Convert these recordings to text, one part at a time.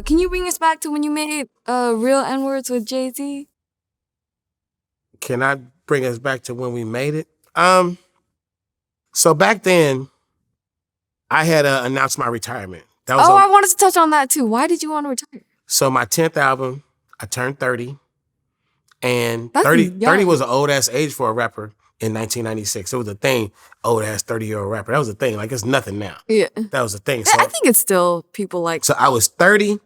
Can you bring us back to when you made Real N-Words with Jay-Z? Can I bring us back to when we made it? So back then, I had announced my retirement. I wanted to touch on that too. Why did you want to retire? So my 10th album, I turned 30. And 30 was an old-ass age for a rapper in 1996. It was a thing, old-ass 30-year-old rapper. That was a thing. Like, it's nothing now. Yeah. That was a thing. So I think it's still people like... So I was 30,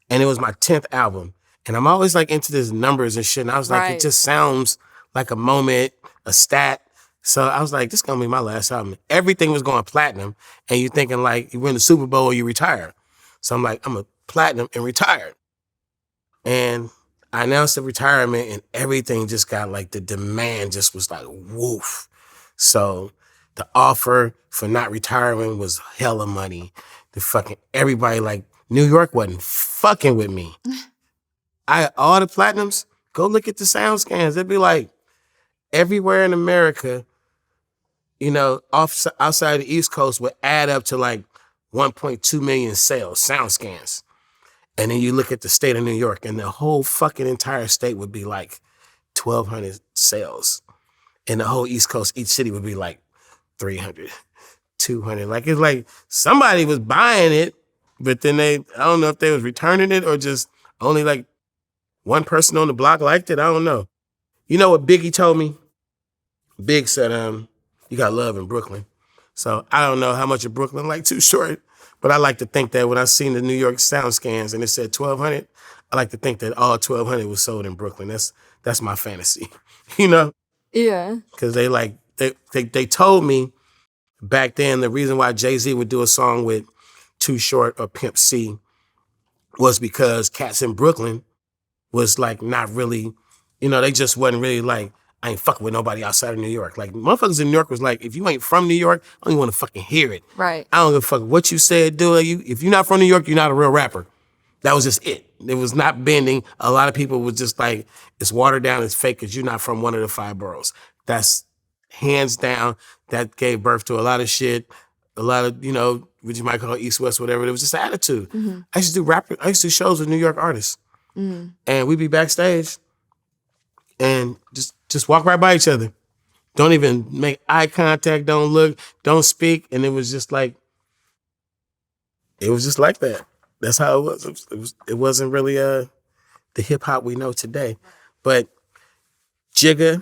and it was my 10th album. And I'm always, like, into these numbers and shit. And I was like, It just sounds like a moment, a stat. So I was like, this is going to be my last album. Everything was going platinum. And you're thinking, like, you win the Super Bowl or you retire. So I'm like, I'm a platinum and retired. And I announced the retirement and everything just got like, the demand just was like, woof. So the offer for not retiring was hella money. Everybody, like, New York wasn't fucking with me. All the platinums, go look at the sound scans. It'd be like everywhere in America, you know, outside the East Coast would add up to like 1.2 million sales, sound scans. And then you look at the state of New York and the whole fucking entire state would be like 1,200 sales. And the whole East Coast, each city would be like 300, 200. Like, it's like somebody was buying it, but then I don't know if they was returning it or just only like one person on the block liked it. I don't know. You know what Biggie told me? Big said, you got love in Brooklyn. So I don't know how much of Brooklyn like Too Short. But I like to think that when I seen the New York sound scans and it said 1,200, I like to think that all 1,200 was sold in Brooklyn. That's my fantasy, you know? Yeah. Because they told me back then the reason why Jay-Z would do a song with Too Short or Pimp C was because cats in Brooklyn was like not really, you know, they just wasn't really like, I ain't fucking with nobody outside of New York. Like, motherfuckers in New York was like, if you ain't from New York, I don't even want to fucking hear it. Right. I don't give a fuck what you said, do it. If you're not from New York, you're not a real rapper. That was just it. It was not bending. A lot of people was just like, it's watered down, it's fake because you're not from one of the 5 boroughs. That's hands down, that gave birth to a lot of shit, a lot of, you know, what you might call East, West, whatever. It was just attitude. Mm-hmm. I used to do shows with New York artists. Mm. And we'd be backstage and just walk right by each other. Don't even make eye contact, don't look, don't speak. And it was just like that. That's how it was. It wasn't really the hip hop we know today. But Jigga,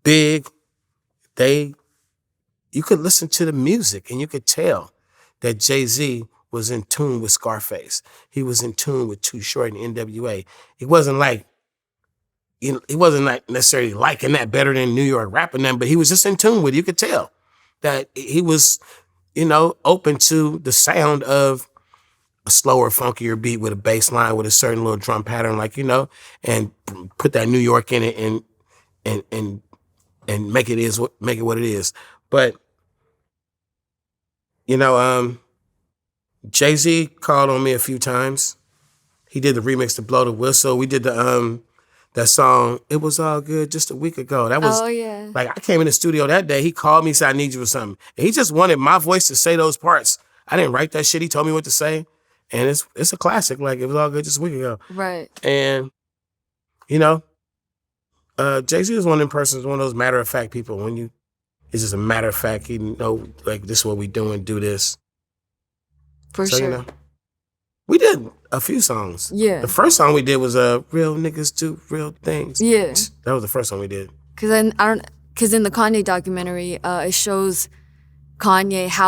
Big, you could listen to the music and you could tell that Jay-Z was in tune with Scarface. He was in tune with Too Short and NWA. It wasn't like, you know, he wasn't like necessarily liking that better than New York rapping them, but he was just in tune with it. You could tell that he was, you know, open to the sound of a slower, funkier beat with a bass line with a certain little drum pattern, like, you know, and put that New York in it and make it what it is. But, you know, Jay-Z called on me a few times. He did the remix to Blow the Whistle. We did that song, It Was All Good, just a week ago. That was, like, I came in the studio that day. He called me and said, I need you for something. And he just wanted my voice to say those parts. I didn't write that shit. He told me what to say. And it's a classic. Like, It Was All Good just a week ago. Right. And, you know, Jay-Z is one of them persons, one of those matter-of-fact people. It's just a matter of fact, he know, like, this is what we doing, do this. For sure. You know, we did a few songs. Yeah. The first song we did was Real Niggas Do Real Things. Yeah. That was the first song we did. Because in the Kanye documentary, it shows how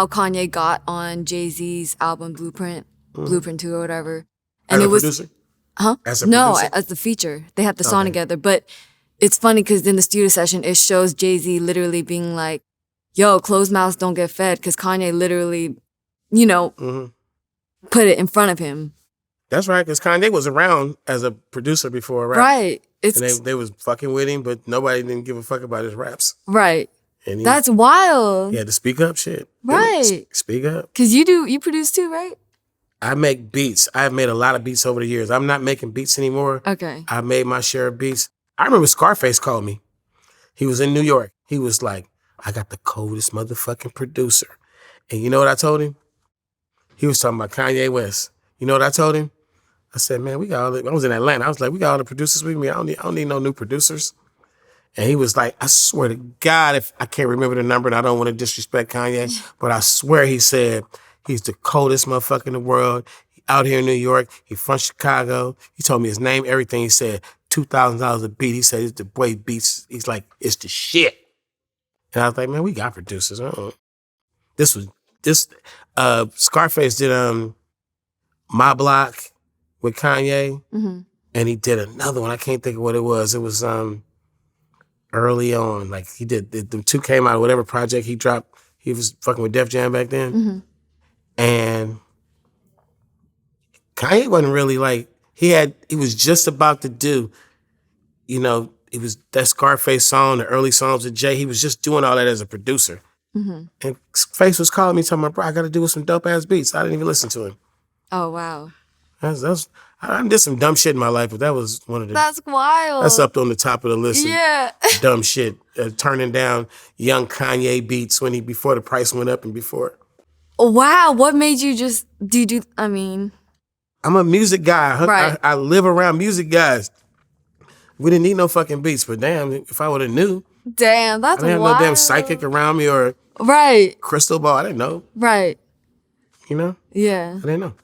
Kanye got on Jay-Z's album Blueprint 2 or whatever. And as it a was producer? Huh? As a no, producer? as the feature. They have the song together. But it's funny because in the studio session, it shows Jay-Z literally being like, yo, closed mouths don't get fed, because Kanye literally, you know, put it in front of him. That's right, because Kanye was around as a producer before, right? Right. And they was fucking with him, but nobody didn't give a fuck about his raps. Right. And that's wild. He had to speak up shit. Right. Speak up. Because you produce too, right? I make beats. I've made a lot of beats over the years. I'm not making beats anymore. Okay. I made my share of beats. I remember Scarface called me. He was in New York. He was like, I got the coldest motherfucking producer. And you know what I told him? He was talking about Kanye West. You know what I told him? I said, man, I was in Atlanta. I was like, we got all the producers with me. I don't need no new producers. And he was like, I swear to God, if I can't remember the number and I don't want to disrespect Kanye, but I swear he said he's the coldest motherfucker in the world. He out here in New York. He from Chicago. He told me his name, everything. He said $2,000 a beat. He said it's the boy beats. He's like, it's the shit. And I was like, man, we got producers. Scarface did My Block with Kanye. Mm-hmm. And he did another one. I can't think of what it was. It was early on. Like he did, the two came out, whatever project he dropped. He was fucking with Def Jam back then. Mm-hmm. And Kanye wasn't really like, he was just about to do, it was that Scarface song, the early songs with Jay. He was just doing all that as a producer. Mm-hmm. And Face was calling me, telling me, bro, I got to do with some dope ass beats. I didn't even listen to him. Oh, wow. I did some dumb shit in my life, but that was one of the... That's wild. That's up on the top of the list yeah. of dumb shit. Turning down young Kanye beats before the price went up and before. Wow, what made you just... I'm a music guy. Right. I live around music guys. We didn't need no fucking beats, but damn, if I would have knew. Damn, that's wild. I didn't have no damn psychic around me or right. crystal ball. I didn't know. Right. You know? Yeah. I didn't know.